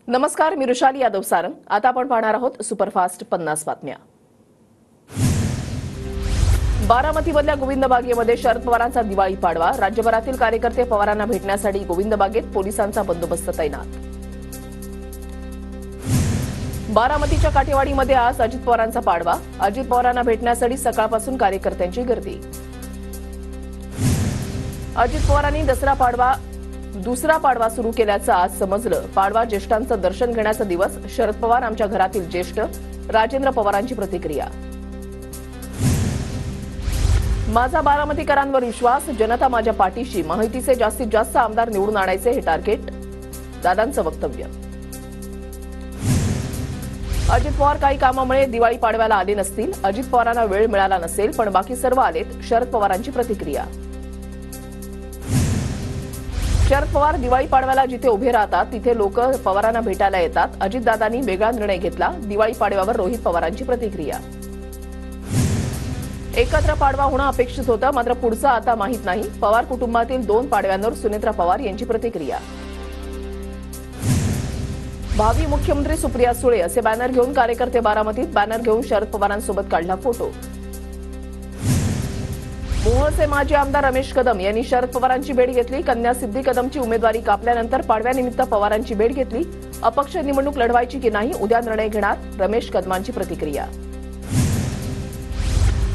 नमस्कार, मी रुशाली यादव सारंग। आता आपण पाहणार आहोत सुपरफास्ट 50 बातम्या। बारामतीमधल्या गोविंद बागेमध्ये शरद पवारांचा दिवाळी पाडवा। राज्यभरातील कार्यकर्ते पवारांना भेटण्यासाठी गोविंद बागेत पोलिसांचा बंदोबस्त तैनात। बारामतीच्या काठेवाडीमध्ये आज अजित पवारांचा पाडवा। अजित पवारांना भेटण्यासाठी सकाळपासून कार्यकर्त्यांची गर्दी। अजित पवारांनी दुसरा पाडवा सुरू केल्याचं आज समजलं। पाडवा ज्येष्ठांचं दर्शन घेण्याचा दिवस। शरद पवार आमच्या घरातील ज्येष्ठ। राजेंद्र पवारांची प्रतिक्रिया। माझा बारामतीकरांवर विश्वास, जनता माझ्या पाठीशी। माहितीचे जास्तीत जास्त आमदार निवडून आणायचे हे टार्गेट। दादांचं वक्तव्य। अजित पवार काही कामामुळे दिवाळी पाडव्याला आले नसतील। अजित पवारांना वेळ मिळाला नसेल, पण बाकी सर्व आलेत। शरद पवारांची प्रतिक्रिया। शरद पवार दिवाळी पाडव्याला जिथे उभे राहतात तिथे लोक पवारांना भेटायला येतात। अजितदादांनी वेगळा निर्णय घेतला। दिवाळी पाडव्यावर रोहित पवारांची प्रतिक्रिया। एकत्र पाडवा होणं अपेक्षित होतं, मात्र पुढचं आता माहीत नाही। पवार कुटुंबातील 2 पाडव्यांवर सुनेत्रा पवार यांची प्रतिक्रिया। भावी मुख्यमंत्री सुप्रिया सुळे असे बॅनर घेऊन कार्यकर्ते बारामतीत। बॅनर घेऊन शरद पवारांसोबत काढला फोटो। मोहोळचे माजी आमदार रमेश कदम यांनी शरद पवारांची भेट घेतली। कन्या सिद्धी कदमची उमेदवारी कापल्यानंतर पाडव्यानिमित्त पवारांची भेट घेतली। अपक्ष निवडणूक लढवायची की नाही उद्या निर्णय घेणार। रमेश कदमांची प्रतिक्रिया।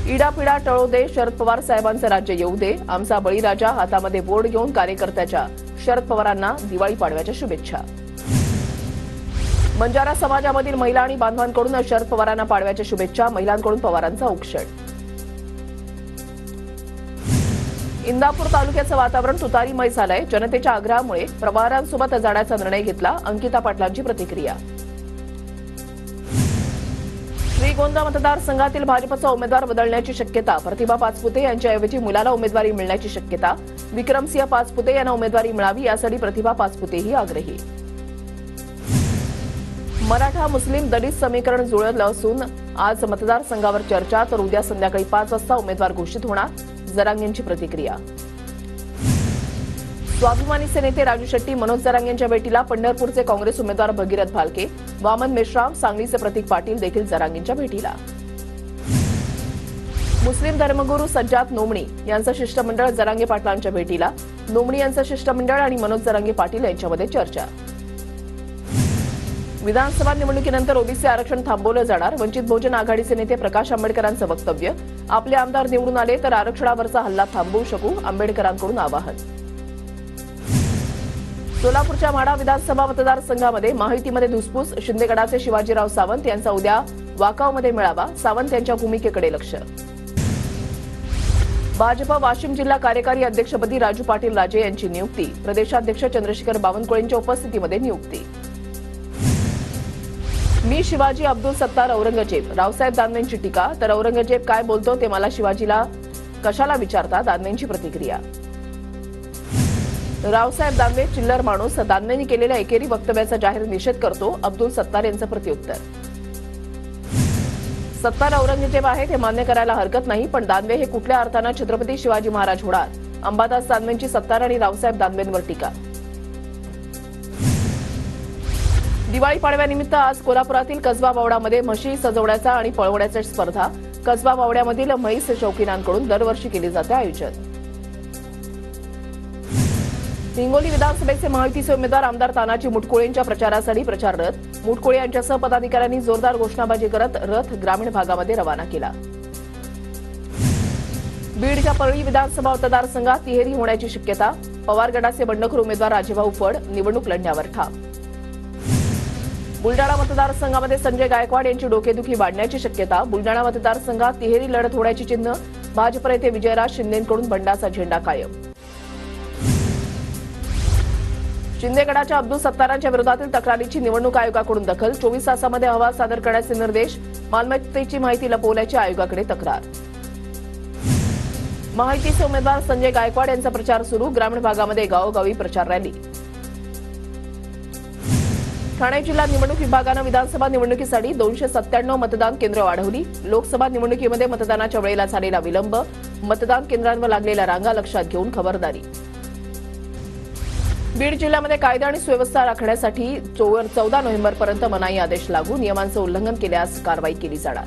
इडापिडा टळू दे, शरद पवार साहेबांचं राज्य येऊ दे। आमचा बळीराजा हातामध्ये बोर्ड घेऊन कार्यकर्त्याच्या शरद पवारांना दिवाळी पाडव्याच्या शुभेच्छा। बंजारा समाजामधील महिला आणि बांधवांकडून शरद पवारांना पाडव्याच्या शुभेच्छा। महिलांकडून पवारांचा औक्षण। इंदापूर तालुक्याचं वातावरण तुतारीमय झालंय। जनतेच्या आग्रहामुळे पवारांसोबत जाण्याचा निर्णय घेतला। अंकिता पाटलांची प्रतिक्रिया। श्रीगोंदा मतदारसंघातील भाजपचा उमेदवार बदलण्याची शक्यता। प्रतिभा पाचपुते यांच्याऐवजी मुलाला उमेदवारी मिळण्याची शक्यता। विक्रमसिंह पाचपुते यांना उमेदवारी मिळावी यासाठी प्रतिभा पाचपुतेही आग्रही। मराठा मुस्लिम दलित समीकरण जुळलं असून आज मतदारसंघावर चर्चा, तर उद्या संध्याकाळी 5 वाजता उमेदवार घोषित होणार। जरांगेंची प्रतिक्रिया। स्वाभिमानीचे नेते राजू शेट्टी मनोज जरांगेंच्या भेटीला। पंढरपूरचे काँग्रेस उमेदवार भगीरथ भालके, वामन मेश्राम, सांगलीचे प्रतीक पाटील देखील जरांगेंच्या भेटीला। मुस्लिम धर्मगुरू सज्जाद नोमणी यांचं शिष्टमंडळ जरांगे पाटलांच्या भेटीला। नोमणी यांचं शिष्टमंडळ आणि मनोज जरांगे पाटील यांच्यामध्ये चर्चा। विधानसभा निवडणुकीनंतर ओबीसी आरक्षण थांबवलं जाणार। वंचित बहुजन आघाडीचे नेते प्रकाश आंबेडकरांचं वक्तव्य। आपले आमदार निवडून आले तर आरक्षणावरचा हल्ला थांबवू शकू, आंबेडकरांकडून आवाहन। सोलापूरच्या माढा विधानसभा मतदारसंघामध्ये माहितीमध्ये धुसफूस। शिंदेगडाचे शिवाजीराव सावंत यांचा उद्या वाकावमध्ये मेळावा। सावंत यांच्या भूमिकेकडे लक्ष। भाजप वाशिम जिल्हा कार्यकारी अध्यक्षपदी राजू पाटील राजे यांची नियुक्ती। प्रदेशाध्यक्ष चंद्रशेखर बावनकुळेंच्या उपस्थितीमध्ये नियुक्ती। मी शिवाजी, अब्दुल सत्तार औरंगजेब। रावसाहेब दानवेंची टीका, तर औरंगजेब काय बोलतो ते मला शिवाजीला कशाला विचारता। दानवेंची प्रतिक्रिया। रावसाहेब दानवे चिल्लर माणूस। दानवेंनी केलेल्या एकेरी वक्तव्याचा जाहीर निषेध करतो। अब्दुल सत्तार यांचं प्रत्युत्तर। सत्तार औरंगजेब आहेत हे मान्य करायला हरकत नाही, पण दानवे हे कुठल्या अर्थानं छत्रपती शिवाजी महाराज होणार। अंबादास दानवेंची सत्तार आणि रावसाहेब दानवेंवर टीका। दिवाळी पाडव्यानिमित्त आज कोल्हापुरातील कसबा बावड्यामध्ये म्हशी सजवण्याचा आणि पळवण्याच्या स्पर्धा। कसबा बावड्यामधील म्हैस शौकीनांकडून दरवर्षी केले जाते आयोजन। हिंगोली विधानसभेचे महायुतीचे उमेदवार आमदार तानाजी मुटकुळेंच्या प्रचारासाठी प्रचार रथ। मुटकुळे यांच्यासह पदाधिकाऱ्यांनी जोरदार घोषणाबाजी करत रथ ग्रामीण भागामध्ये रवाना केला। बीडच्या परळी विधानसभा मतदारसंघात तिहेरी होण्याची शक्यता। पवार गटाचे बंडखोर उमेदवार राजेभाऊ फड निवडणूक लढण्यावर ठाम। बुलडाणा मतदारसंघामध्ये संजय गायकवाड यांची डोकेदुखी वाढण्याची शक्यता। बुलडाणा मतदारसंघात तिहेरी लढत होण्याची चिन्ह। भाजप नेते विजयराज शिंदेंकडून बंडाचा झेंडा कायम। शिंदेगडाच्या अब्दुल सत्तारांच्या विरोधातील तक्रारीची निवडणूक आयोगाकडून दखल। 24 तासामध्ये अहवाल सादर करण्याचे निर्देश। मालमत्तेची माहिती लपवल्याची आयोगाकडे तक्रार। माहितीचे उमेदवार संजय गायकवाड यांचा प्रचार सुरू। ग्रामीण भागामध्ये गावोगावी प्रचार रॅली। ठाणे जिल्हा निवडणूक विभागानं विधानसभा निवडणुकीसाठी 297 मतदान केंद्र वाढवली। लोकसभा निवडणुकीमध्ये मतदानाच्या वेळेला झालेला विलंब, मतदान केंद्रांवर लागलेल्या रांगा लक्षात घेऊन खबरदारी। बीड जिल्ह्यामध्ये कायदा आणि सुव्यवस्था राखण्यासाठी 14 नोव्हेंबरपर्यंत मनाई आदेश लागू, नियमांचं उल्लंघन केल्यास कारवाई केली जाणार.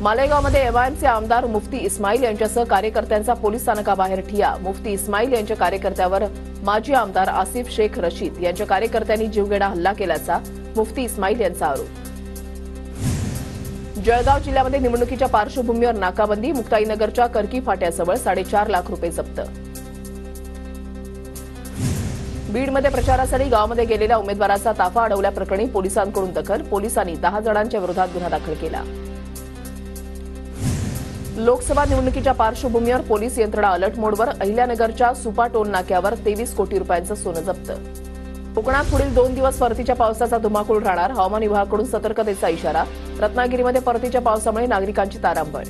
मालेगावमध्ये एमआयएमचे आमदार मुफ्ती इस्माईल यांच्यासह कार्यकर्त्यांचा पोलीस स्थानकाबाहेर ठिय्या. मुफ्ती इस्माईल यांच्या कार्यकर्त्यावर माजी आमदार आसिफ शेख रशीद यांच्या कार्यकर्त्यांनी जीवघेणा हल्ला केल्याचा मुफ्ती इस्माईल यांचा आरोप. जळगाव जिल्ह्यामध्ये निवडणुकीच्या पार्श्वभूमीवर नाकाबंदी, मुक्ताईनगरच्या करकी फाट्याजवळ 4.5 लाख रुपये जप्त. बीडमध्ये प्रचारासाठी गावामध्ये गेलेल्या उमेदवाराचा ताफा अडवल्याप्रकरणी पोलिसांकडून दखल, पोलिसांनी 10 जणांच्या विरोधात गुन्हा दाखल केला. लोकसभा निवडणुकीच्या पार्श्वभूमीवर पोलीस यंत्रणा अलर्ट मोडवर, अहिल्यानगरच्या सुपा टोल नाक्यावर 23 कोटी रुपयांचं सोनं जप्त. कोकणात पुढील 2 दिवस परतीच्या पावसाचा धुमाकूळ राहणार, हवामान विभागाकडून सतर्कतेचा इशारा. रत्नागिरीमध्ये परतीच्या पावसामुळे नागरिकांची तारांबळ.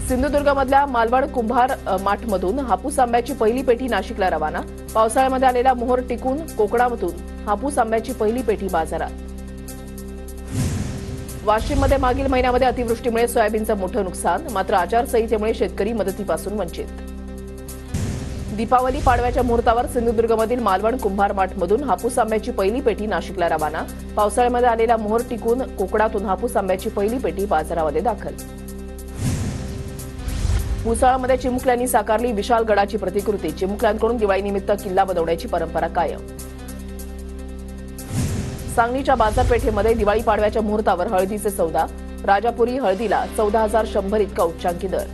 सिंधुदुर्गमधल्या मालवण कुंभार माठमधून हापूस आंब्याची पहिली पेटी नाशिकला रवाना. पावसाळ्यामध्ये आलेला मोहोर टिकून कोकणामधून हापूस आंब्याची पहिली पेटी बाजारात. वाशिममध्ये मागील महिन्यामध्ये अतिवृष्टीमुळे सोयाबीनचं मोठं नुकसान, मात्र आचारसंहितेमुळे शेतकरी मदतीपासून वंचित. दीपावली पाडव्याच्या मुहूर्तावर सिंधुदुर्गमधील मालवण कुंभार माठमधून हापूस आंब्याची पहिली पेटी नाशिकला रवाना. पावसाळ्यामध्ये आलेला मोहोर टिकून कोकणातून हापूस आंब्याची पहिली पेटी बाजारामध्ये दाखल. भुसावळमध्ये चिमुकल्यांनी साकारली विशालगडाची प्रतिकृती. चिमुकल्यांकडून दिवाळीनिमित्त किल्ला बनवण्याची परंपरा कायम. सांगलीच्या बाजारपेठेमध्ये दिवाळी पाडव्याच्या मुहूर्तावर हळदीचे सौदा. राजापुरी हळदीला 14,100 इतका उच्चांकी दर.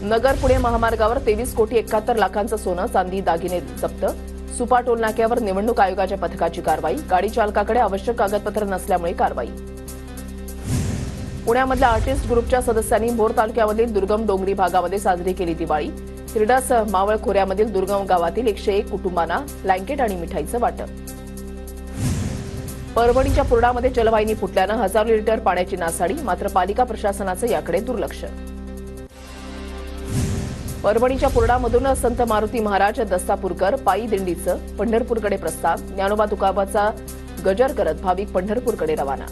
नगर पुणे महामार्गावर 23 कोटी 71 लाखांचं सोनं, चांदी, दागिने जप्त. सुपा टोल नाक्यावर निवडणूक आयोगाच्या पथकाची कारवाई. गाडी चालकाकडे आवश्यक कागदपत्र नसल्यामुळे कारवाई. पुण्यामधल्या आर्टिस्ट ग्रुपच्या सदस्यांनी भोर तालुक्यामधील दुर्गम डोंगरी भागामध्ये साजरी केली दिवाळी. हिरडस मावळ खोऱ्यामधील दुर्गम गावातील 101 कुटुंबांना ब्लँकेट आणि मिठाईचं वाटप. परभणीच्या पूर्णामध्ये जलवाहिनी फुटल्यानं हजारो लिटर पाण्याची नासाडी, मात्र पालिका प्रशासनाचं याकडे दुर्लक्ष. परभणीच्या पूर्णामधून संत मारुती महाराज दस्तापूरकर पायी दिंडीचं पंढरपूरकडे प्रस्थान. ज्ञानोबा तुकोबाचा गजर करत भाविक पंढरपूरकडे रवाना.